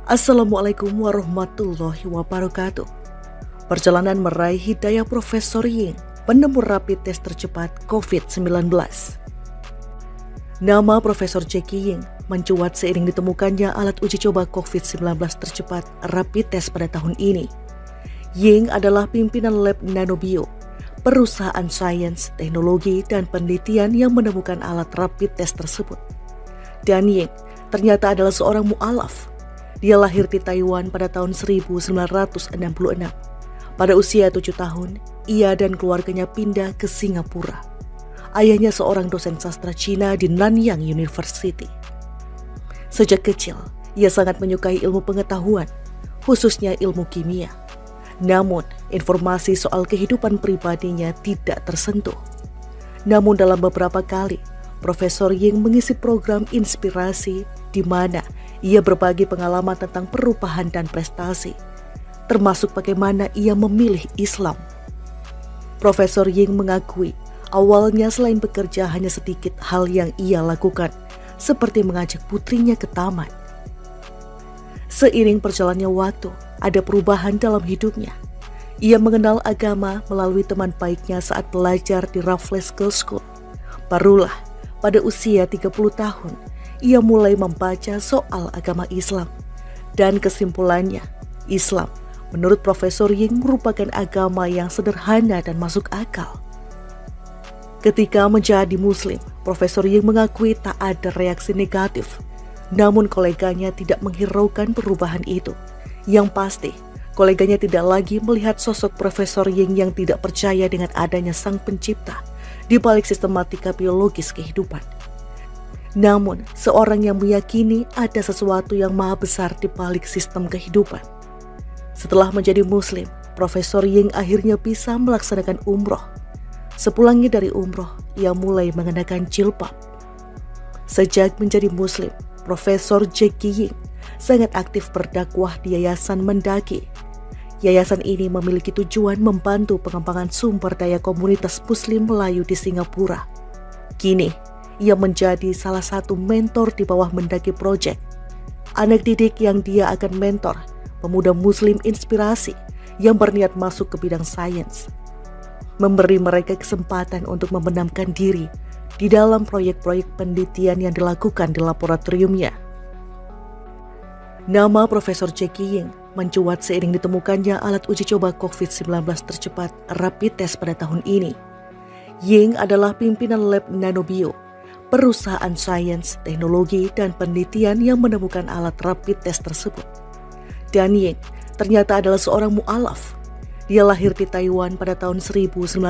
Assalamualaikum warahmatullahi wabarakatuh. Perjalanan meraih hidayah Profesor Ying, penemu rapid test tercepat COVID-19. Nama Profesor Jackie Ying mencuat seiring ditemukannya alat uji coba COVID-19 tercepat rapid test pada tahun ini. Ying adalah pimpinan lab Nanobio, perusahaan sains, teknologi, dan penelitian yang menemukan alat rapid test tersebut. Dan Ying ternyata adalah seorang mu'alaf. Dia lahir di Taiwan pada tahun 1966. Pada usia 7 tahun, ia dan keluarganya pindah ke Singapura. Ayahnya seorang dosen sastra Cina di Nanyang University. Sejak kecil, ia sangat menyukai ilmu pengetahuan, khususnya ilmu kimia. Namun, informasi soal kehidupan pribadinya tidak tersentuh. Namun dalam beberapa kali, Profesor Ying mengisi program inspirasi di mana ia berbagi pengalaman tentang perubahan dan prestasi, termasuk bagaimana ia memilih Islam. Profesor Ying mengakui awalnya selain bekerja hanya sedikit hal yang ia lakukan, seperti mengajak putrinya ke taman. Seiring berjalannya waktu, ada perubahan dalam hidupnya. Ia mengenal agama melalui teman baiknya saat belajar di Raffles Girls' School. Barulah pada usia 30 tahun, ia mulai membaca soal agama Islam. Dan kesimpulannya, Islam menurut Profesor Ying merupakan agama yang sederhana dan masuk akal. Ketika menjadi Muslim, Profesor Ying mengakui tak ada reaksi negatif. Namun koleganya tidak menghiraukan perubahan itu. Yang pasti, koleganya tidak lagi melihat sosok Profesor Ying yang tidak percaya dengan adanya sang pencipta di balik sistematika biologis kehidupan. Namun, seorang yang meyakini ada sesuatu yang maha besar di balik sistem kehidupan. Setelah menjadi Muslim, Profesor Ying akhirnya bisa melaksanakan umroh. Sepulangnya dari umroh, ia mulai mengenakan jilbab. Sejak menjadi Muslim, Profesor Jackie Ying sangat aktif berdakwah di Yayasan Mendaki. Yayasan ini memiliki tujuan membantu pengembangan sumber daya komunitas Muslim Melayu di Singapura. Kini, ia menjadi salah satu mentor di bawah Mendaki Project. Anak didik yang dia akan mentor, pemuda Muslim inspirasi yang berniat masuk ke bidang sains. Memberi mereka kesempatan untuk membenamkan diri di dalam proyek-proyek penelitian yang dilakukan di laboratoriumnya. Nama Profesor Jackie Ying mencuat seiring ditemukannya alat uji coba COVID-19 tercepat rapid test pada tahun ini. Ying adalah pimpinan lab Nanobio, perusahaan sains, teknologi, dan penelitian yang menemukan alat rapid test tersebut. Dan Ying ternyata adalah seorang mu'alaf. Dia lahir di Taiwan pada tahun 1966.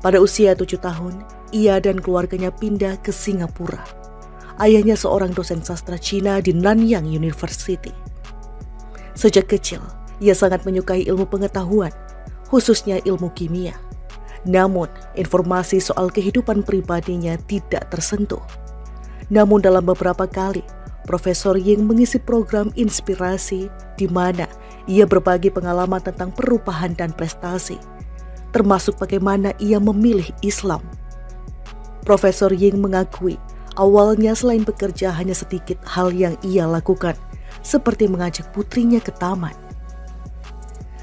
Pada usia 7 tahun, ia dan keluarganya pindah ke Singapura. Ayahnya seorang dosen sastra Cina di Nanyang University. Sejak kecil, ia sangat menyukai ilmu pengetahuan, khususnya ilmu kimia. Namun, informasi soal kehidupan pribadinya tidak tersentuh. Namun dalam beberapa kali, Profesor Ying mengisi program inspirasi di mana ia berbagi pengalaman tentang perubahan dan prestasi, termasuk bagaimana ia memilih Islam. Profesor Ying mengakui awalnya selain bekerja hanya sedikit hal yang ia lakukan, seperti mengajak putrinya ke taman.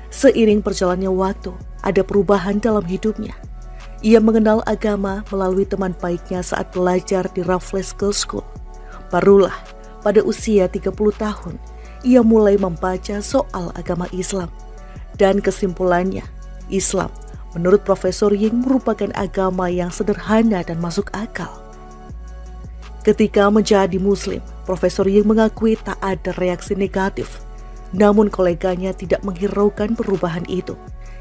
Seiring berjalannya waktu, ada perubahan dalam hidupnya. Ia mengenal agama melalui teman baiknya saat belajar di Raffles Girls' School. Barulah pada usia 30 tahun, ia mulai membaca soal agama Islam. Dan kesimpulannya, Islam menurut Profesor Ying merupakan agama yang sederhana dan masuk akal. Ketika menjadi Muslim, Profesor Ying mengakui tak ada reaksi negatif. Namun koleganya tidak menghiraukan perubahan itu.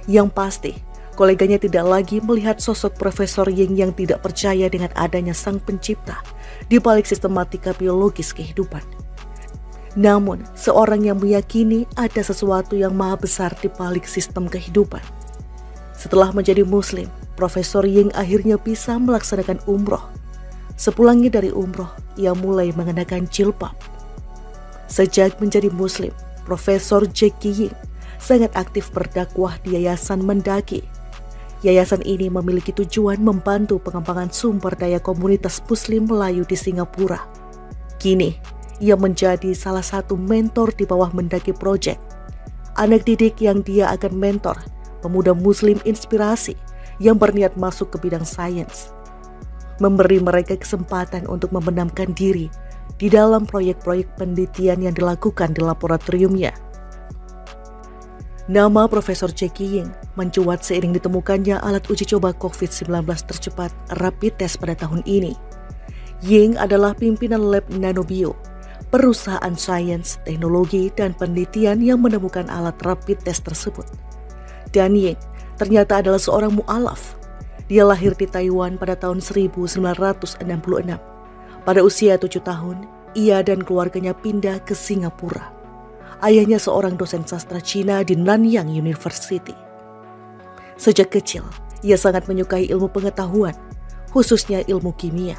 Yang pasti, koleganya tidak lagi melihat sosok Profesor Ying yang tidak percaya dengan adanya sang pencipta di balik sistematika biologis kehidupan. Namun, seorang yang meyakini ada sesuatu yang maha besar di balik sistem kehidupan. Setelah menjadi Muslim, Profesor Ying akhirnya bisa melaksanakan umroh. Sepulangnya dari umroh, ia mulai mengenakan jilbab. Sejak menjadi Muslim, Profesor Jackie Ying sangat aktif berdakwah di Yayasan Mendaki. Yayasan ini memiliki tujuan membantu pengembangan sumber daya komunitas Muslim Melayu di Singapura. Kini, ia menjadi salah satu mentor di bawah Mendaki Project. Anak didik yang dia akan mentor, pemuda muslim inspirasi yang berniat masuk ke bidang sains. Memberi mereka kesempatan untuk membenamkan diri di dalam proyek-proyek penelitian yang dilakukan di laboratoriumnya. Nama Profesor Jackie Ying mencuat seiring ditemukannya alat uji coba COVID-19 tercepat rapid test pada tahun ini. Ying adalah pimpinan lab Nanobio, perusahaan sains, teknologi, dan penelitian yang menemukan alat rapid test tersebut. Dan Ying ternyata adalah seorang mu'alaf. Dia lahir di Taiwan pada tahun 1966. Pada usia 7 tahun, ia dan keluarganya pindah ke Singapura. Ayahnya seorang dosen sastra Cina di Nanyang University. Sejak kecil, ia sangat menyukai ilmu pengetahuan, khususnya ilmu kimia.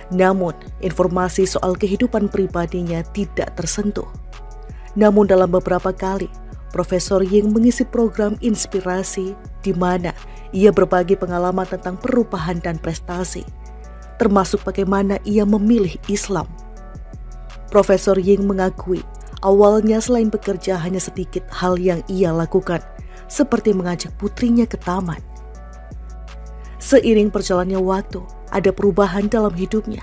Namun, informasi soal kehidupan pribadinya tidak tersentuh. Namun dalam beberapa kali, Profesor Ying mengisi program inspirasi di mana ia berbagi pengalaman tentang perubahan dan prestasi, termasuk bagaimana ia memilih Islam. Profesor Ying mengakui awalnya selain bekerja hanya sedikit hal yang ia lakukan, seperti mengajak putrinya ke taman. Seiring berjalannya waktu, ada perubahan dalam hidupnya.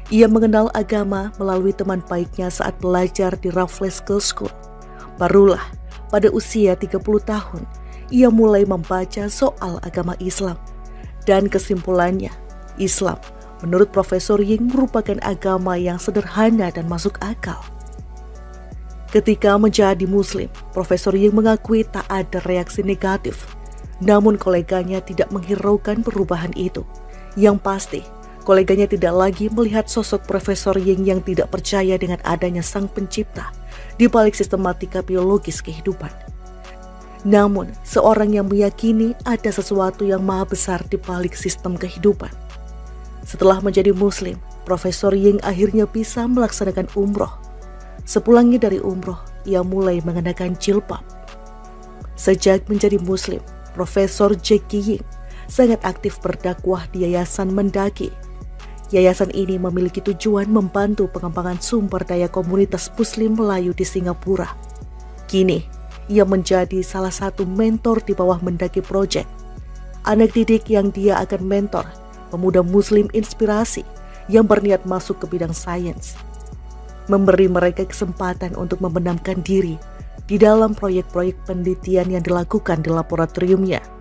Ia mengenal agama melalui teman baiknya saat belajar di Raffles Girls' School. Barulah pada usia 30 tahun, ia mulai membaca soal agama Islam. Dan kesimpulannya, Islam menurut Profesor Ying merupakan agama yang sederhana dan masuk akal. Ketika menjadi Muslim, Profesor Ying mengakui tak ada reaksi negatif. Namun koleganya tidak menghiraukan perubahan itu. Yang pasti, koleganya tidak lagi melihat sosok Profesor Ying yang tidak percaya dengan adanya sang pencipta di balik sistematika biologis kehidupan. Namun, seorang yang meyakini ada sesuatu yang maha besar di balik sistem kehidupan. Setelah menjadi Muslim, Profesor Ying akhirnya bisa melaksanakan umroh. Sepulangnya dari umroh, ia mulai mengenakan jilbab. Sejak menjadi Muslim, Profesor Jackie Ying sangat aktif berdakwah di Yayasan Mendaki. Yayasan ini memiliki tujuan membantu pengembangan sumber daya komunitas Muslim Melayu di Singapura. Kini, ia menjadi salah satu mentor di bawah Mendaki Project. Anak didik yang dia akan mentor, pemuda Muslim inspirasi yang berniat masuk ke bidang sains. Memberi mereka kesempatan untuk membenamkan diri di dalam proyek-proyek penelitian yang dilakukan di laboratoriumnya.